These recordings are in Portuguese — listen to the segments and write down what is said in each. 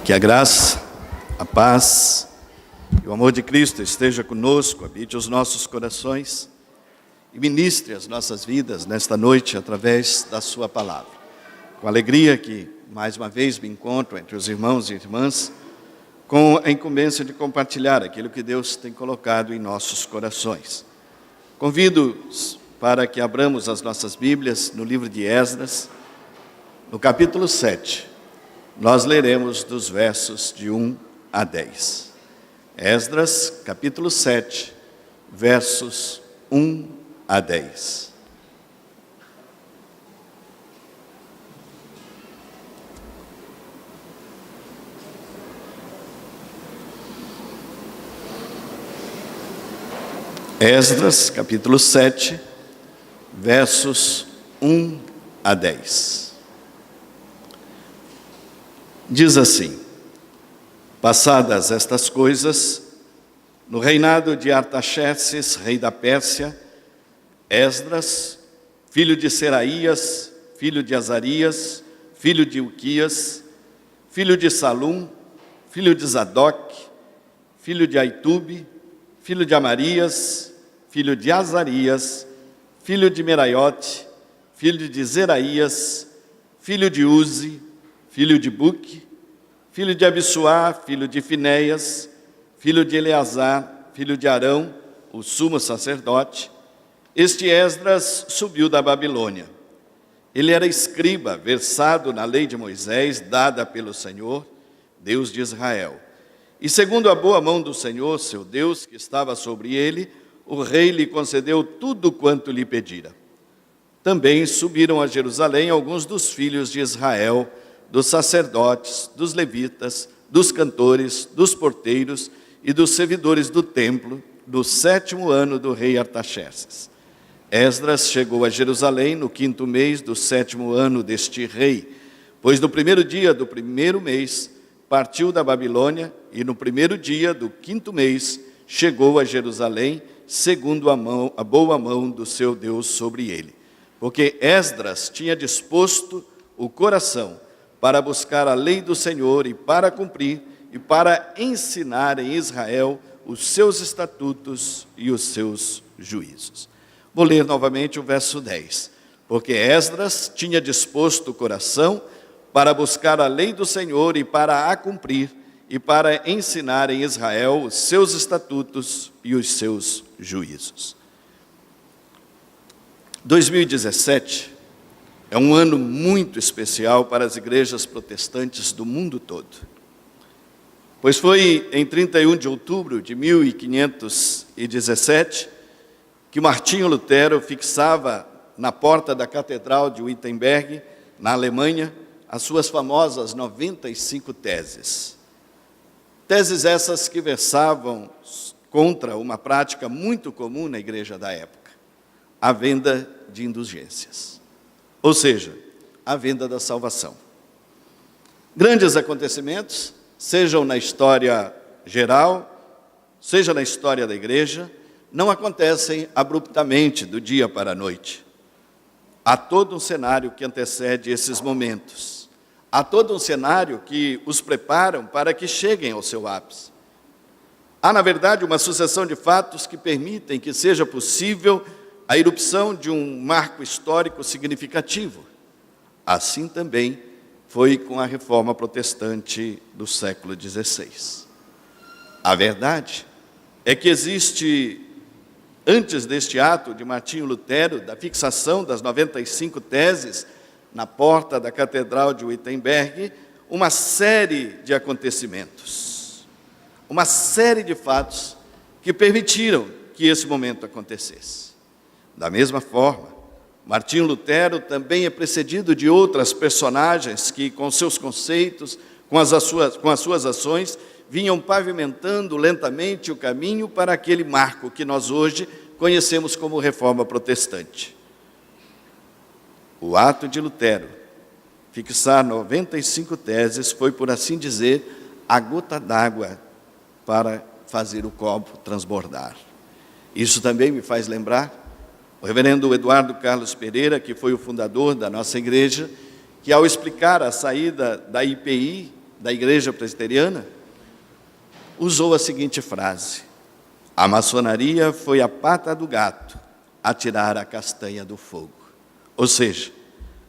Que a graça, a paz e o amor de Cristo esteja conosco, habite os nossos corações e ministre as nossas vidas nesta noite através da sua palavra. Com alegria que mais uma vez me encontro entre os irmãos e irmãs, com a incumbência de compartilhar aquilo que Deus tem colocado em nossos corações. Convido-os para que abramos as nossas Bíblias no livro de Esdras, no capítulo 7. Nós leremos dos versos de 1 a 10. Esdras, capítulo 7, versos 1 a 10. Esdras, capítulo 7, versos 1 a 10. Diz assim: passadas estas coisas, no reinado de Artaxerxes, rei da Pérsia, Esdras, filho de Seraías, filho de Azarias, filho de Ilquias, filho de Salum, filho de Zadok, filho de Aitube, filho de Amarias, filho de Azarias, filho de Meraiote, filho de Zeraías, filho de Uzi, filho de Buque, filho de Abissuá, filho de Finéias, filho de Eleazar, filho de Arão, o sumo sacerdote. Este Esdras subiu da Babilônia. Ele era escriba, versado na lei de Moisés, dada pelo Senhor, Deus de Israel. E segundo a boa mão do Senhor, seu Deus, que estava sobre ele, o rei lhe concedeu tudo quanto lhe pedira. Também subiram a Jerusalém alguns dos filhos de Israel, dos sacerdotes, dos levitas, dos cantores, dos porteiros e dos servidores do templo, do 7º ano do rei Artaxerxes. Esdras chegou a Jerusalém no 5º mês do 7º ano deste rei, pois no primeiro dia do primeiro mês partiu da Babilônia e no primeiro dia do 5º mês chegou a Jerusalém, segundo a boa mão do seu Deus sobre ele. Porque Esdras tinha disposto o coração para buscar a lei do Senhor e para cumprir e para ensinar em Israel os seus estatutos e os seus juízos. Vou ler novamente o verso 10. Porque Esdras tinha disposto o coração para buscar a lei do Senhor e para a cumprir e para ensinar em Israel os seus estatutos e os seus juízos. 2017 é um ano muito especial para as igrejas protestantes do mundo todo, pois foi em 31 de outubro de 1517 que Martinho Lutero fixava na porta da Catedral de Wittenberg, na Alemanha, as suas famosas 95 teses. Teses essas que versavam contra uma prática muito comum na igreja da época, a venda de indulgências. Ou seja, a venda da salvação. Grandes acontecimentos, sejam na história geral, seja na história da igreja, não acontecem abruptamente do dia para a noite. Há todo um cenário que antecede esses momentos. Há todo um cenário que os preparam para que cheguem ao seu ápice. Há, na verdade, uma sucessão de fatos que permitem que seja possível a irrupção de um marco histórico significativo. Assim também foi com a Reforma Protestante do século XVI. A verdade é que existe, antes deste ato de Martinho Lutero, da fixação das 95 teses na porta da Catedral de Wittenberg, uma série de acontecimentos, uma série de fatos que permitiram que esse momento acontecesse. Da mesma forma, Martinho Lutero também é precedido de outras personagens que, com seus conceitos, com as suas ações, vinham pavimentando lentamente o caminho para aquele marco que nós hoje conhecemos como Reforma Protestante. O ato de Lutero, fixar 95 teses, foi, por assim dizer, a gota d'água para fazer o copo transbordar. Isso também me faz lembrar o reverendo Eduardo Carlos Pereira, que foi o fundador da nossa igreja, que ao explicar a saída da IPI da Igreja Presbiteriana, usou a seguinte frase: a maçonaria foi a pata do gato a tirar a castanha do fogo. Ou seja,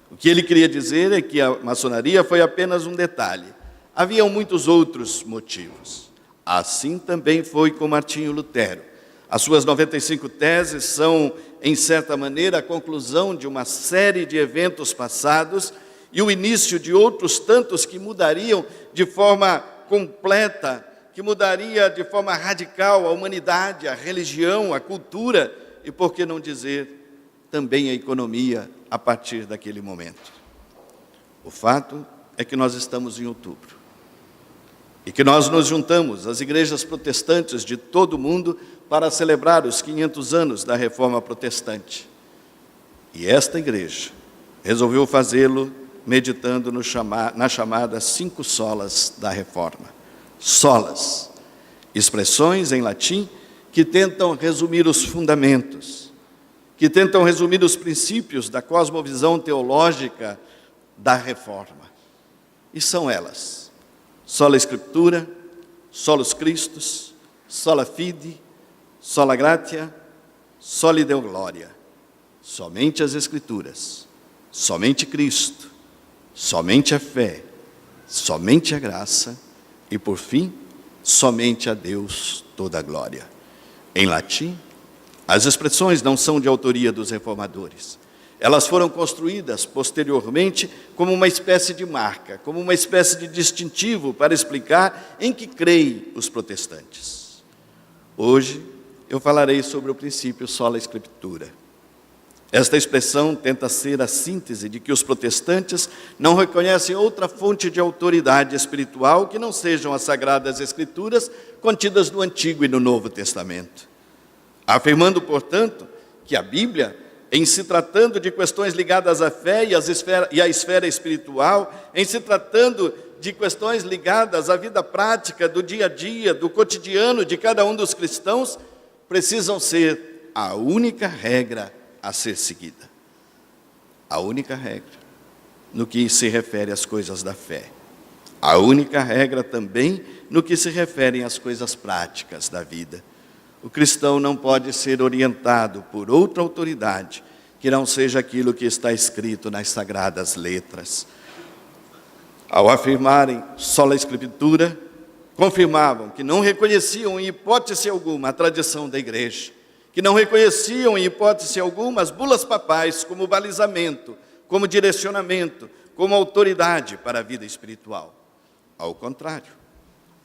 o que ele queria dizer é que a maçonaria foi apenas um detalhe. Haviam muitos outros motivos. Assim também foi com Martinho Lutero. As suas 95 teses são, em certa maneira, a conclusão de uma série de eventos passados e o início de outros tantos que mudariam de forma completa, que mudaria de forma radical a humanidade, a religião, a cultura e, por que não dizer, também a economia a partir daquele momento. O fato é que nós estamos em outubro e que nós nos juntamos, as igrejas protestantes de todo o mundo, para celebrar os 500 anos da Reforma Protestante. E esta igreja resolveu fazê-lo meditando na chamada 5 solas da Reforma. Solas, expressões em latim que tentam resumir os fundamentos, que tentam resumir os princípios da cosmovisão teológica da Reforma. E são elas: sola Scriptura, solus Christus, sola fide, sola gratia, soli Deo gloria. Somente as Escrituras, somente Cristo, somente a fé, somente a graça e, por fim, somente a Deus toda a glória. Em latim, as expressões não são de autoria dos reformadores. Elas foram construídas posteriormente como uma espécie de marca, como uma espécie de distintivo para explicar em que creem os protestantes. Hoje, eu falarei sobre o princípio sola Scriptura. Esta expressão tenta ser a síntese de que os protestantes não reconhecem outra fonte de autoridade espiritual que não sejam as Sagradas Escrituras contidas no Antigo e no Novo Testamento. Afirmando, portanto, que a Bíblia, em se tratando de questões ligadas à fé e à esfera espiritual, em se tratando de questões ligadas à vida prática, do dia a dia, do cotidiano de cada um dos cristãos, precisam ser a única regra a ser seguida. A única regra no que se refere às coisas da fé. A única regra também no que se refere às coisas práticas da vida. O cristão não pode ser orientado por outra autoridade que não seja aquilo que está escrito nas Sagradas Letras. Ao afirmarem sola Escritura, confirmavam que não reconheciam em hipótese alguma a tradição da igreja, que não reconheciam em hipótese alguma as bulas papais como balizamento, como direcionamento, como autoridade para a vida espiritual. Ao contrário,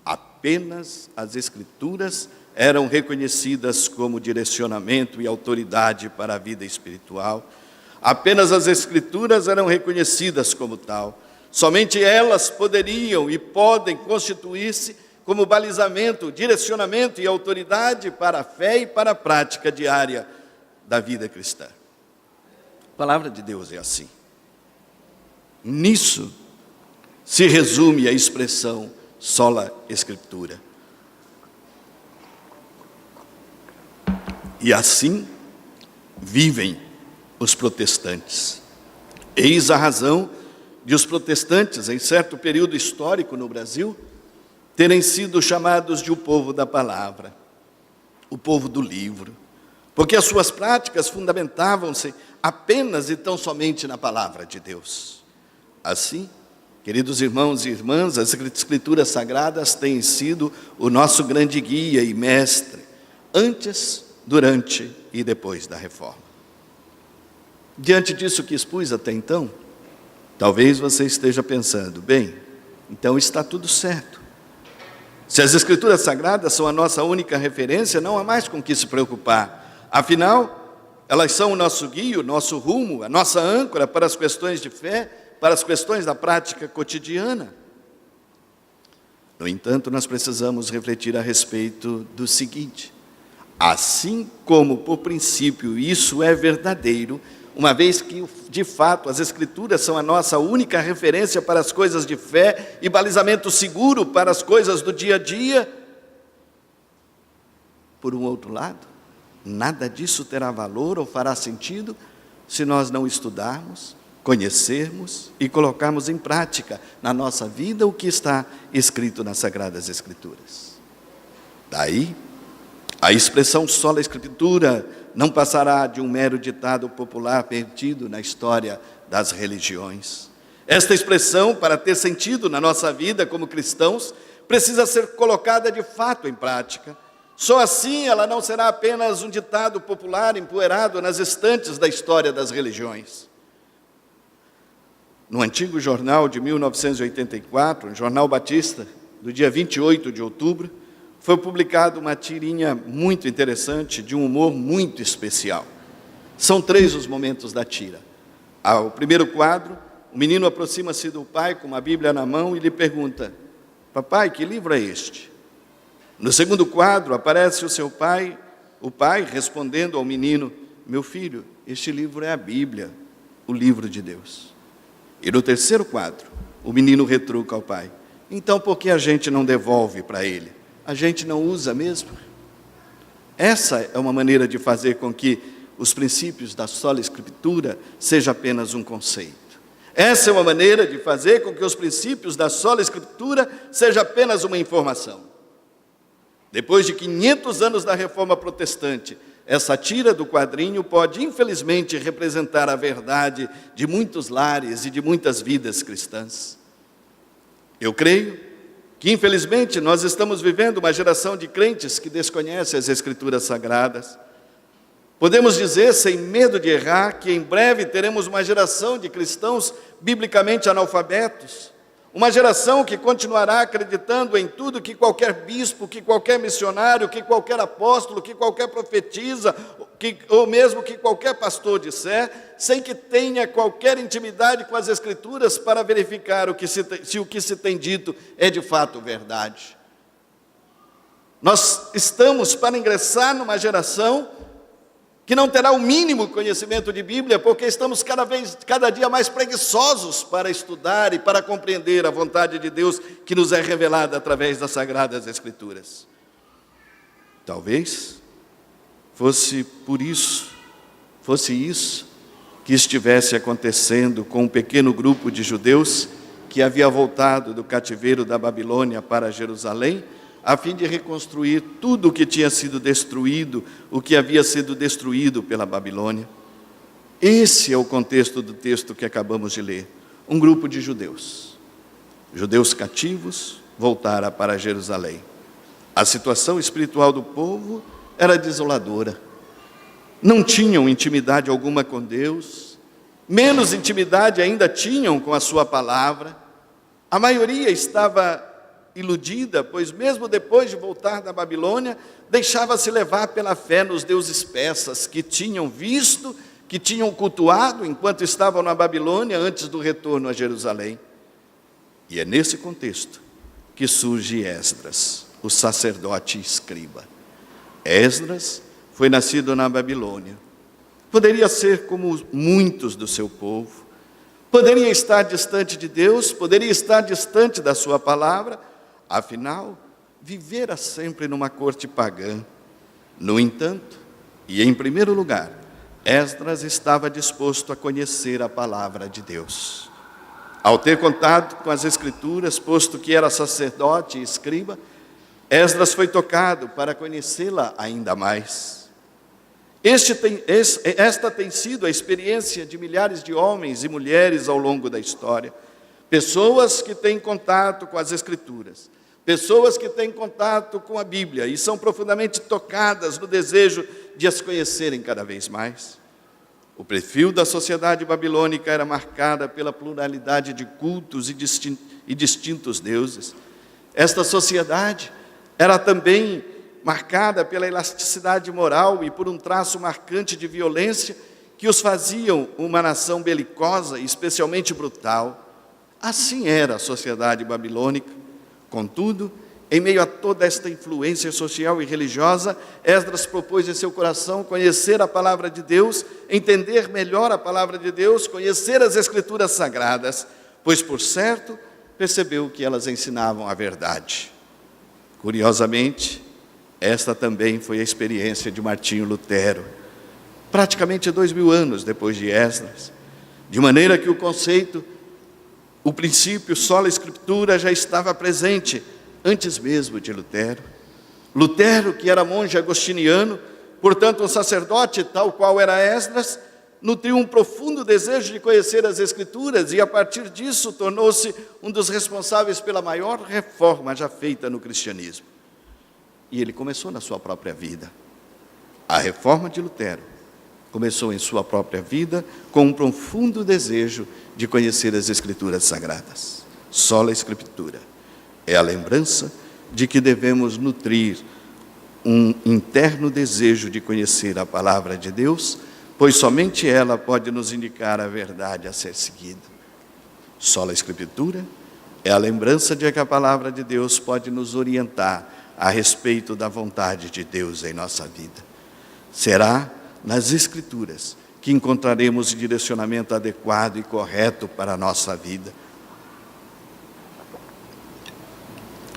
apenas as Escrituras eram reconhecidas como direcionamento e autoridade para a vida espiritual. Apenas as Escrituras eram reconhecidas como tal. Somente elas poderiam e podem constituir-se como balizamento, direcionamento e autoridade para a fé e para a prática diária da vida cristã. A palavra de Deus é assim. Nisso se resume a expressão sola Scriptura. E assim vivem os protestantes. Eis a razão de os protestantes, em certo período histórico no Brasil, terem sido chamados de o povo da palavra, o povo do livro, porque as suas práticas fundamentavam-se apenas e tão somente na palavra de Deus. Assim, queridos irmãos e irmãs, as Escrituras Sagradas têm sido o nosso grande guia e mestre, antes, durante e depois da Reforma. Diante disso que expus até então, talvez você esteja pensando, bem, então está tudo certo. Se as Escrituras Sagradas são a nossa única referência, não há mais com que se preocupar. Afinal, elas são o nosso guia, o nosso rumo, a nossa âncora para as questões de fé, para as questões da prática cotidiana. No entanto, nós precisamos refletir a respeito do seguinte: assim como, por princípio, isso é verdadeiro, uma vez que, de fato, as Escrituras são a nossa única referência para as coisas de fé e balizamento seguro para as coisas do dia a dia, por um outro lado, nada disso terá valor ou fará sentido se nós não estudarmos, conhecermos e colocarmos em prática na nossa vida o que está escrito nas Sagradas Escrituras. Daí, a expressão sola Escritura não passará de um mero ditado popular perdido na história das religiões. Esta expressão, para ter sentido na nossa vida como cristãos, precisa ser colocada de fato em prática. Só assim ela não será apenas um ditado popular empoeirado nas estantes da história das religiões. No antigo jornal de 1984, um jornal batista, do dia 28 de outubro, foi publicada uma tirinha muito interessante, de um humor muito especial. São 3 os momentos da tira. Ao primeiro quadro, o menino aproxima-se do pai com uma Bíblia na mão e lhe pergunta: papai, que livro é este? No segundo quadro, aparece o pai respondendo ao menino: meu filho, este livro é a Bíblia, o livro de Deus. E no terceiro quadro, o menino retruca ao pai: então por que a gente não devolve para ele? A gente não usa mesmo? Essa é uma maneira de fazer com que os princípios da sola Escritura seja apenas um conceito. Essa é uma maneira de fazer com que os princípios da sola Escritura seja apenas uma informação. Depois de 500 anos da Reforma Protestante, essa tira do quadrinho pode, infelizmente, representar a verdade de muitos lares e de muitas vidas cristãs. Eu creio que, infelizmente, nós estamos vivendo uma geração de crentes que desconhece as Escrituras Sagradas. Podemos dizer, sem medo de errar, que em breve teremos uma geração de cristãos biblicamente analfabetos, uma geração que continuará acreditando em tudo que qualquer bispo, que qualquer missionário, que qualquer apóstolo, que qualquer profetisa, ou mesmo que qualquer pastor disser, sem que tenha qualquer intimidade com as Escrituras para verificar se o que se tem dito é de fato verdade. Nós estamos para ingressar numa geração que não terá o mínimo conhecimento de Bíblia, porque estamos cada dia mais preguiçosos para estudar e para compreender a vontade de Deus que nos é revelada através das Sagradas Escrituras. Talvez fosse isso que estivesse acontecendo com um pequeno grupo de judeus que havia voltado do cativeiro da Babilônia para Jerusalém, a fim de reconstruir tudo o que tinha sido destruído, o que havia sido destruído pela Babilônia. Esse é o contexto do texto que acabamos de ler. Um grupo de judeus cativos, voltaram para Jerusalém. A situação espiritual do povo era desoladora. Não tinham intimidade alguma com Deus, menos intimidade ainda tinham com a sua palavra. A maioria estava iludida, pois mesmo depois de voltar da Babilônia, deixava-se levar pela fé nos deuses persas que tinham visto, que tinham cultuado enquanto estavam na Babilônia antes do retorno a Jerusalém. E é nesse contexto que surge Esdras, o sacerdote e escriba. Esdras foi nascido na Babilônia. Poderia ser como muitos do seu povo, poderia estar distante de Deus, poderia estar distante da sua palavra. Afinal, vivera sempre numa corte pagã. No entanto, e em primeiro lugar, Esdras estava disposto a conhecer a palavra de Deus. Ao ter contato com as Escrituras, posto que era sacerdote e escriba, Esdras foi tocado para conhecê-la ainda mais. Esta tem sido a experiência de milhares de homens e mulheres ao longo da história. Pessoas que têm contato com as Escrituras, pessoas que têm contato com a Bíblia e são profundamente tocadas no desejo de as conhecerem cada vez mais. O perfil da sociedade babilônica era marcada pela pluralidade de cultos e distintos deuses. Esta sociedade era também marcada pela elasticidade moral e por um traço marcante de violência que os faziam uma nação belicosa e especialmente brutal. Assim era a sociedade babilônica. Contudo, em meio a toda esta influência social e religiosa, Esdras propôs em seu coração conhecer a palavra de Deus, entender melhor a palavra de Deus, conhecer as Escrituras Sagradas, pois, por certo, percebeu que elas ensinavam a verdade. Curiosamente, esta também foi a experiência de Martinho Lutero. Praticamente 2000 anos depois de Esdras, De maneira que o conceito, o princípio sola escritura já estava presente antes mesmo de Lutero. Lutero, que era monge agostiniano, portanto um sacerdote tal qual era Esdras, nutriu um profundo desejo de conhecer as Escrituras e a partir disso tornou-se um dos responsáveis pela maior reforma já feita no cristianismo. E ele começou na sua própria vida. A reforma de Lutero começou em sua própria vida com um profundo desejo de conhecer as Escrituras sagradas. Sola Escritura é a lembrança de que devemos nutrir um interno desejo de conhecer a palavra de Deus, pois somente ela pode nos indicar a verdade a ser seguida. Sola Escritura é a lembrança de que a palavra de Deus pode nos orientar a respeito da vontade de Deus em nossa vida. Será nas Escrituras que encontraremos o direcionamento adequado e correto para a nossa vida.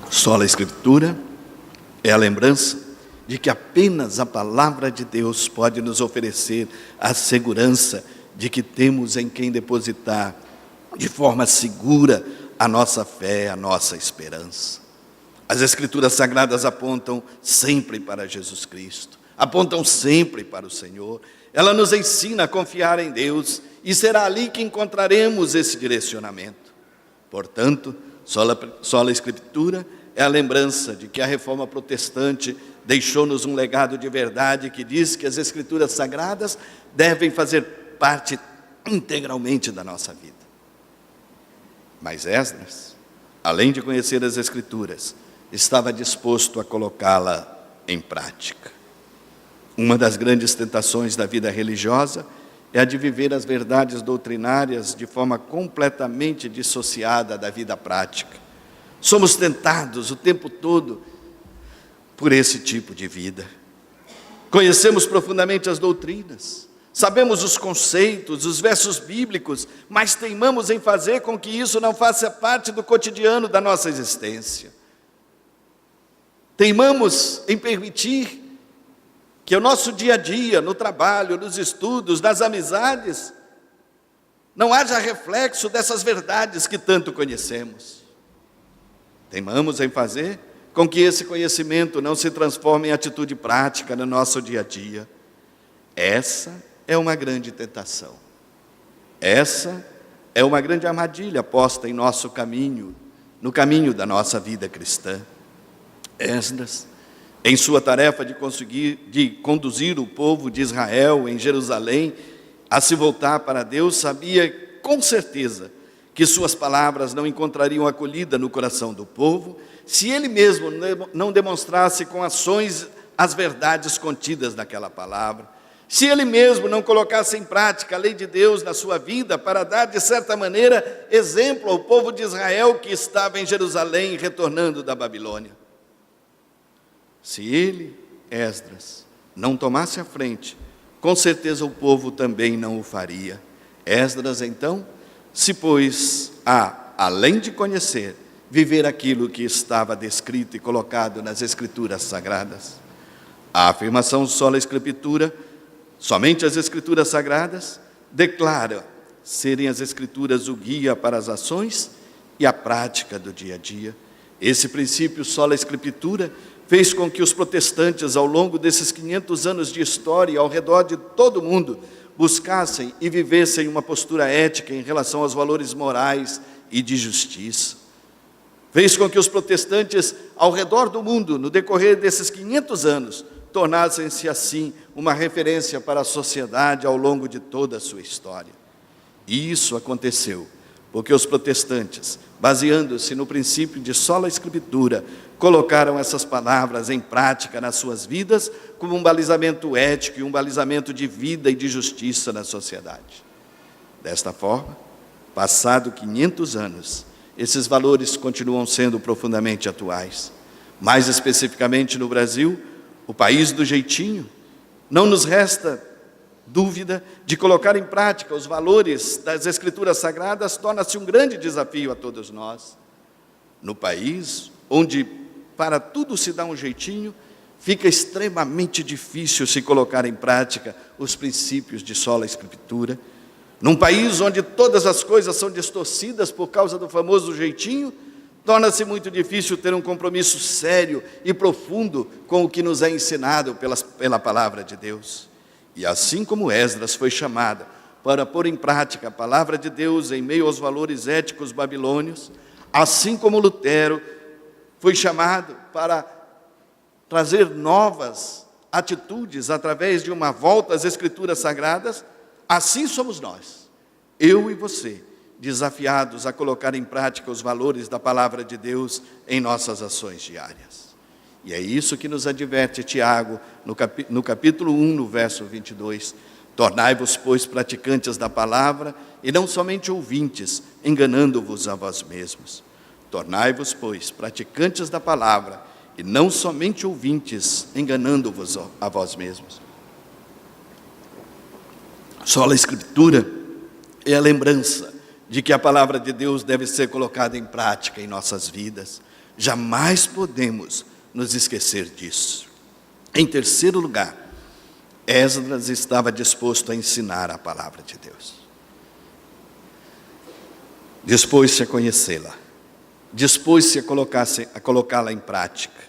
Sola Escritura é a lembrança de que apenas a palavra de Deus pode nos oferecer a segurança de que temos em quem depositar de forma segura a nossa fé, a nossa esperança. As Escrituras Sagradas apontam sempre para Jesus Cristo, apontam sempre para o Senhor. Ela nos ensina a confiar em Deus e será ali que encontraremos esse direcionamento. Portanto, sola Escritura é a lembrança de que a reforma protestante deixou-nos um legado de verdade que diz que as Escrituras Sagradas devem fazer parte integralmente da nossa vida. Mas Esdras, além de conhecer as Escrituras, estava disposto a colocá-la em prática. Uma das grandes tentações da vida religiosa é a de viver as verdades doutrinárias de forma completamente dissociada da vida prática. Somos tentados o tempo todo por esse tipo de vida. Conhecemos profundamente as doutrinas, sabemos os conceitos, os versos bíblicos, mas teimamos em fazer com que isso não faça parte do cotidiano da nossa existência. Teimamos em permitir que o nosso dia a dia, no trabalho, nos estudos, nas amizades, não haja reflexo dessas verdades que tanto conhecemos. Teimamos em fazer com que esse conhecimento não se transforme em atitude prática no nosso dia a dia. Essa é uma grande tentação. Essa é uma grande armadilha posta em nosso caminho, no caminho da nossa vida cristã. Esdras, em sua tarefa de conduzir o povo de Israel em Jerusalém a se voltar para Deus, sabia com certeza que suas palavras não encontrariam acolhida no coração do povo se ele mesmo não demonstrasse com ações as verdades contidas naquela palavra, se ele mesmo não colocasse em prática a lei de Deus na sua vida para dar, de certa maneira, exemplo ao povo de Israel que estava em Jerusalém retornando da Babilônia. Se ele, Esdras, não tomasse a frente, com certeza o povo também não o faria. Esdras, então, se pôs a, além de conhecer, viver aquilo que estava descrito e colocado nas Escrituras Sagradas. A afirmação sola Escritura, somente as Escrituras Sagradas, declara serem as Escrituras o guia para as ações e a prática do dia a dia. Esse princípio sola Escritura fez com que os protestantes, ao longo desses 500 anos de história, ao redor de todo o mundo, buscassem e vivessem uma postura ética em relação aos valores morais e de justiça. Fez com que os protestantes, ao redor do mundo, no decorrer desses 500 anos, tornassem-se assim uma referência para a sociedade ao longo de toda a sua história. E isso aconteceu porque os protestantes, baseando-se no princípio de sola Escritura, colocaram essas palavras em prática nas suas vidas como um balizamento ético e um balizamento de vida e de justiça na sociedade. Desta forma, passado 500 anos, esses valores continuam sendo profundamente atuais. Mais especificamente no Brasil, o país do jeitinho, não nos resta dúvida de colocar em prática os valores das Escrituras Sagradas torna-se um grande desafio a todos nós. No país onde para tudo se dá um jeitinho, fica extremamente difícil se colocar em prática os princípios de sola Escritura. Num país onde todas as coisas são distorcidas por causa do famoso jeitinho, torna-se muito difícil ter um compromisso sério e profundo com o que nos é ensinado pela palavra de Deus. E assim como Esdras foi chamado para pôr em prática a palavra de Deus em meio aos valores éticos babilônios, assim como Lutero foi chamado para trazer novas atitudes através de uma volta às Escrituras Sagradas, assim somos nós, eu e você, desafiados a colocar em prática os valores da palavra de Deus em nossas ações diárias. E é isso que nos adverte Tiago, no capítulo 1, no verso 22. Tornai-vos, pois, praticantes da palavra, e não somente ouvintes, enganando-vos a vós mesmos. Tornai-vos, pois, praticantes da palavra, e não somente ouvintes, enganando-vos a vós mesmos. Sola Escritura é a lembrança de que a palavra de Deus deve ser colocada em prática em nossas vidas. Jamais podemos nos esquecer disso. Em terceiro lugar, Esdras estava disposto a ensinar a palavra de Deus. Dispôs-se a conhecê-la. Dispôs-se a colocá-la em prática.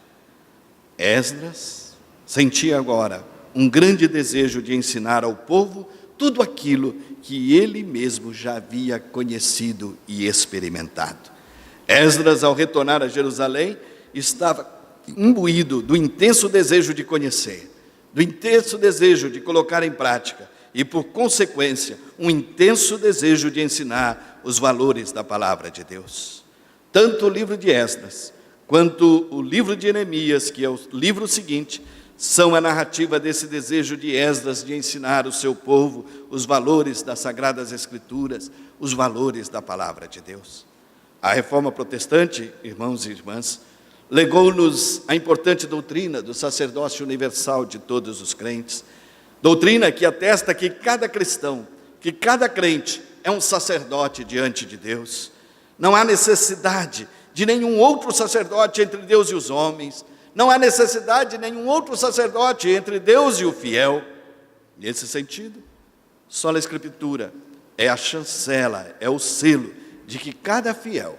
Esdras sentia agora um grande desejo de ensinar ao povo tudo aquilo que ele mesmo já havia conhecido e experimentado. Esdras, ao retornar a Jerusalém, estava imbuído do intenso desejo de conhecer, do intenso desejo de colocar em prática e, por consequência, um intenso desejo de ensinar os valores da palavra de Deus. Tanto o livro de Esdras quanto o livro de Neemias, que é o livro seguinte, são a narrativa desse desejo de Esdras de ensinar o seu povo os valores das Sagradas Escrituras, os valores da palavra de Deus. A Reforma Protestante, irmãos e irmãs, legou-nos a importante doutrina do sacerdócio universal de todos os crentes, doutrina que atesta que cada cristão, que cada crente é um sacerdote diante de Deus. Não há necessidade de nenhum outro sacerdote entre Deus e os homens, não há necessidade de nenhum outro sacerdote entre Deus e o fiel. Nesse sentido, só a Escritura é a chancela, é o selo de que cada fiel,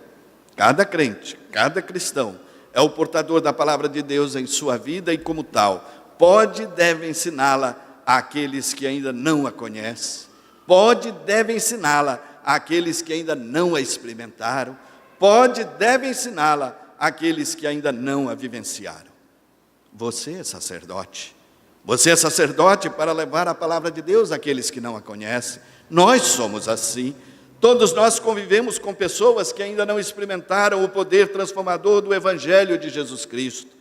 cada crente, cada cristão é o portador da palavra de Deus em sua vida e, como tal, pode e deve ensiná-la àqueles que ainda não a conhecem, pode e deve ensiná-la àqueles que ainda não a experimentaram, pode e deve ensiná-la àqueles que ainda não a vivenciaram. Você é sacerdote. Você é sacerdote para levar a palavra de Deus àqueles que não a conhecem. Nós somos assim. Todos nós convivemos com pessoas que ainda não experimentaram o poder transformador do Evangelho de Jesus Cristo.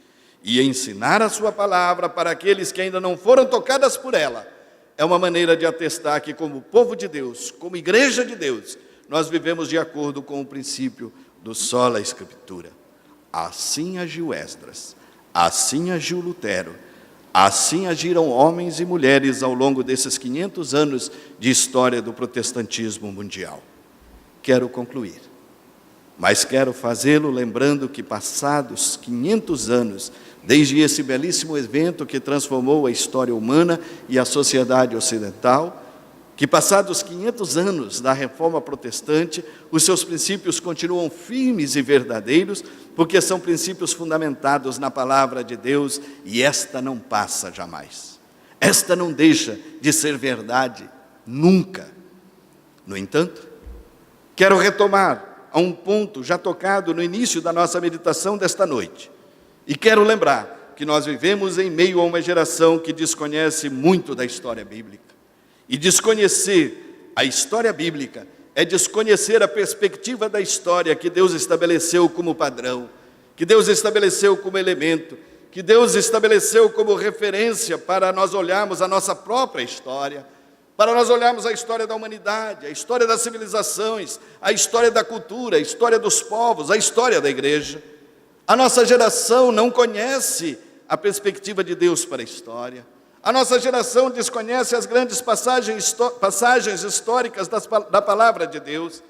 E ensinar a sua palavra para aqueles que ainda não foram tocadas por ela é uma maneira de atestar que, como povo de Deus, como igreja de Deus, nós vivemos de acordo com o princípio do sola Escritura. Assim agiu Esdras, assim agiu Lutero, assim agiram homens e mulheres ao longo desses 500 anos de história do protestantismo mundial. Quero concluir, mas quero fazê-lo lembrando que, passados 500 anos, desde esse belíssimo evento que transformou a história humana e a sociedade ocidental, que passados 500 anos da Reforma Protestante, os seus princípios continuam firmes e verdadeiros, porque são princípios fundamentados na palavra de Deus, e esta não passa jamais. Esta não deixa de ser verdade nunca. No entanto, quero retomar a um ponto já tocado no início da nossa meditação desta noite, e quero lembrar que nós vivemos em meio a uma geração que desconhece muito da história bíblica. E desconhecer a história bíblica é desconhecer a perspectiva da história que Deus estabeleceu como padrão, que Deus estabeleceu como elemento, que Deus estabeleceu como referência para nós olharmos a nossa própria história, para nós olharmos a história da humanidade, a história das civilizações, a história da cultura, a história dos povos, a história da igreja. A nossa geração não conhece a perspectiva de Deus para a história. A nossa geração desconhece as grandes passagens históricas da palavra de Deus,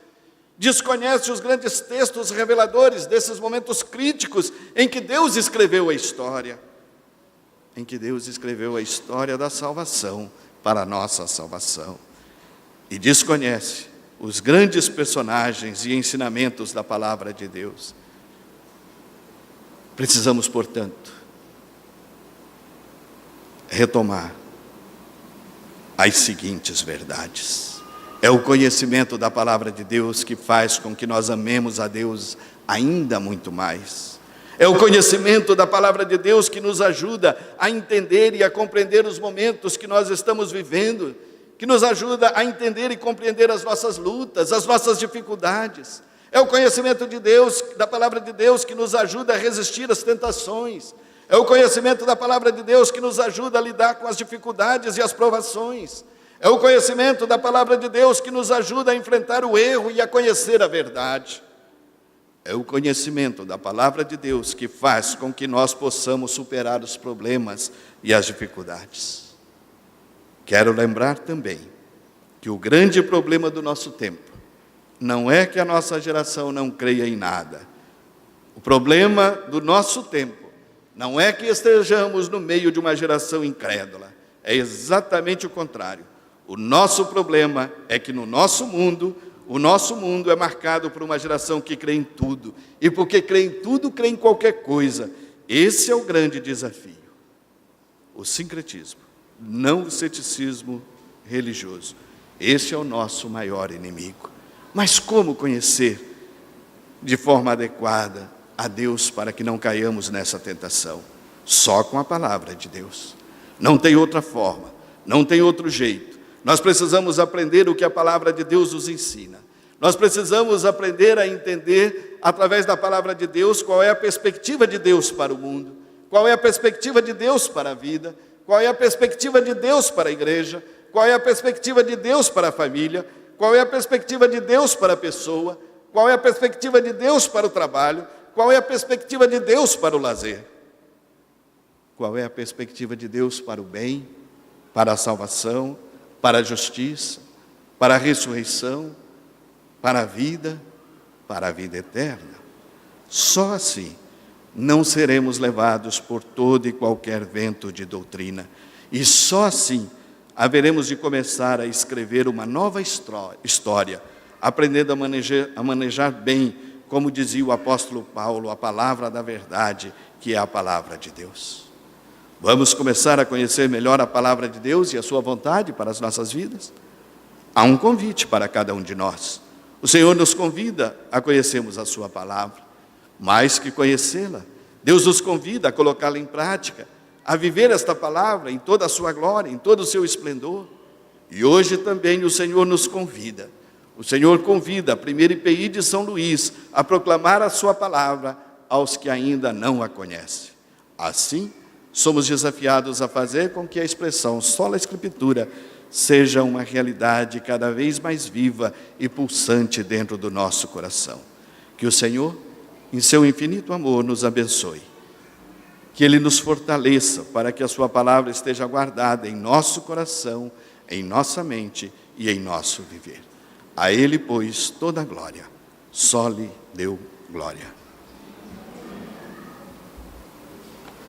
desconhece os grandes textos reveladores desses momentos críticos em que Deus escreveu a história, da salvação para a nossa salvação. e desconhece os grandes personagens e ensinamentos da palavra de Deus. Precisamos, portanto, retomar as seguintes verdades. É o conhecimento da palavra de Deus que faz com que nós amemos a Deus ainda muito mais. É o conhecimento da palavra de Deus que nos ajuda a entender e a compreender os momentos que nós estamos vivendo, que nos ajuda a entender e compreender as nossas lutas, as nossas dificuldades. É o conhecimento de Deus, da palavra de Deus, que nos ajuda a resistir às tentações. É o conhecimento da palavra de Deus que nos ajuda a lidar com as dificuldades e as provações. É o conhecimento da palavra de Deus que nos ajuda a enfrentar o erro e a conhecer a verdade. É o conhecimento da palavra de Deus que faz com que nós possamos superar os problemas e as dificuldades. Quero lembrar também que o grande problema do nosso tempo não é que a nossa geração não creia em nada. O problema do nosso tempo não é que estejamos no meio de uma geração incrédula. É exatamente o contrário. O nosso problema é que no nosso mundo, o nosso mundo é marcado por uma geração que crê em tudo. E porque crê em tudo, crê em qualquer coisa. Esse é o grande desafio. O sincretismo, não o ceticismo religioso. Esse é o nosso maior inimigo. Mas como conhecer de forma adequada a Deus para que não caiamos nessa tentação? Só com a palavra de Deus. Não tem outra forma, não tem outro jeito. Nós precisamos aprender o que a palavra de Deus nos ensina. Nós precisamos aprender a entender, através da palavra de Deus, qual é a perspectiva de Deus para o mundo, qual é a perspectiva de Deus para a vida, qual é a perspectiva de Deus para a igreja, qual é a perspectiva de Deus para a família, qual é a perspectiva de Deus para a pessoa, qual é a perspectiva de Deus para o trabalho, qual é a perspectiva de Deus para o lazer, qual é a perspectiva de Deus para o bem, para a salvação, para a justiça, para a ressurreição, para a vida eterna. Só assim não seremos levados por todo e qualquer vento de doutrina. E só assim haveremos de começar a escrever uma nova história, aprendendo a manejar bem, como dizia o apóstolo Paulo, a palavra da verdade, que é a palavra de Deus. Vamos começar a conhecer melhor a palavra de Deus e a sua vontade para as nossas vidas? Há um convite para cada um de nós. O Senhor nos convida a conhecermos a sua palavra. Mais que conhecê-la, Deus nos convida a colocá-la em prática, a viver esta palavra em toda a sua glória, em todo o seu esplendor. E hoje também o Senhor nos convida. O Senhor convida a primeira IPI de São Luís a proclamar a sua palavra aos que ainda não a conhecem. Assim, somos desafiados a fazer com que a expressão sola Escritura seja uma realidade cada vez mais viva e pulsante dentro do nosso coração. Que o Senhor, em seu infinito amor, nos abençoe. Que Ele nos fortaleça para que a sua palavra esteja guardada em nosso coração, em nossa mente e em nosso viver. A Ele, pois, toda a glória. Só lhe deu glória.